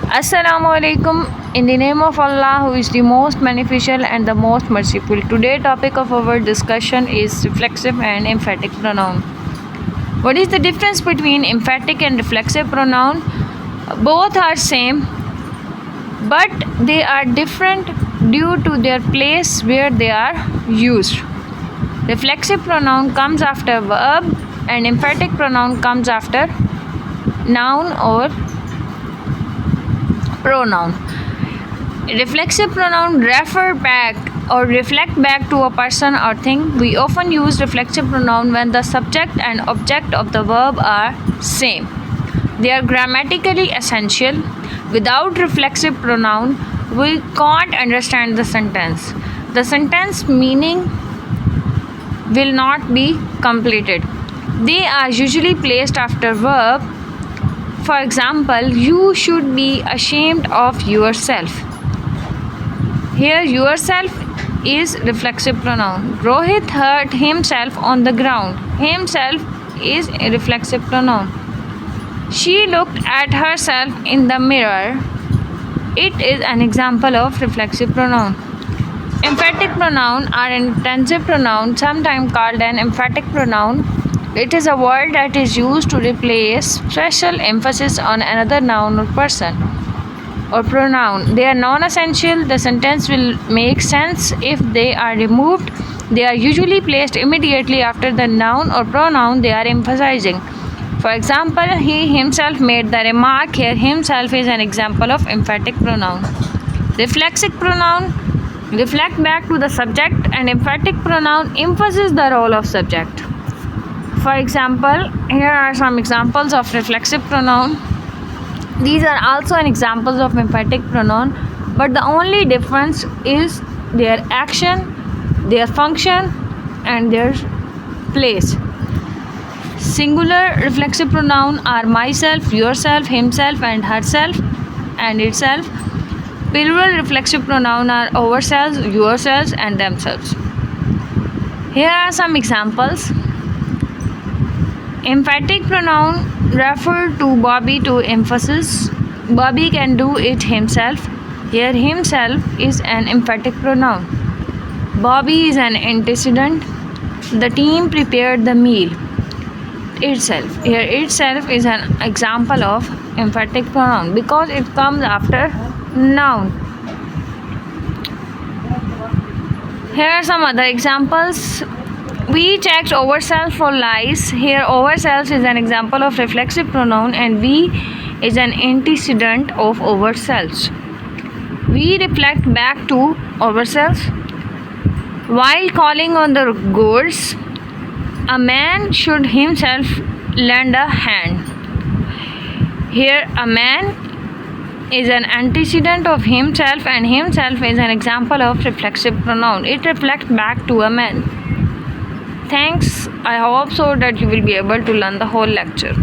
Assalamu alaikum. In the name of Allah, who is the most beneficial and the most merciful. Today's topic of our discussion is reflexive and emphatic pronoun. What is the difference between emphatic and reflexive pronoun? Both are same, but they are different due to their place where they are used. Reflexive pronoun comes after verb and emphatic pronoun comes after noun or pronoun. Reflexive pronoun refer back or reflect back to a person or thing. We often use reflexive pronoun when the subject and object of the verb are same. They are grammatically essential. Without reflexive pronoun, we can't understand the sentence. The sentence meaning will not be completed. They are usually placed after verb. For example, you should be ashamed of yourself. Here, yourself is reflexive pronoun. Rohit hurt himself on the ground. Himself is a reflexive pronoun. She looked at herself in the mirror. It is an example of reflexive pronoun. Emphatic pronoun are an intensive pronoun, sometimes called an emphatic pronoun. It is a word that is used to replace special emphasis on another noun or person or pronoun. They are non-essential. The sentence will make sense if they are removed. They are usually placed immediately after the noun or pronoun they are emphasizing. For example, he himself made the remark. Here, himself is an example of emphatic pronoun. Reflexive pronoun reflect back to the subject, and emphatic pronoun emphasizes the role of subject. For example, here are some examples of reflexive pronoun. These are also an examples of emphatic pronoun, but the only difference is their action, their function, and their place. Singular reflexive pronoun are myself, yourself, himself, and herself, and itself. Plural reflexive pronoun are ourselves, yourselves, and themselves. Here are some examples. Emphatic pronoun refer to Bobby to emphasis. Bobby can do it himself. Here, himself is an emphatic pronoun. Bobby is an antecedent. The team prepared the meal. Itself. Here, itself is an example of emphatic pronoun because it comes after noun. Here are some other examples. We checked ourselves for lies. Here, ourselves is an example of reflexive pronoun and we is an antecedent of ourselves. We reflect back to ourselves. While calling on the gods, a man should himself lend a hand. Here, a man is an antecedent of himself and himself is an example of reflexive pronoun. It reflects back to a man. Thanks. I hope so that you will be able to learn the whole lecture.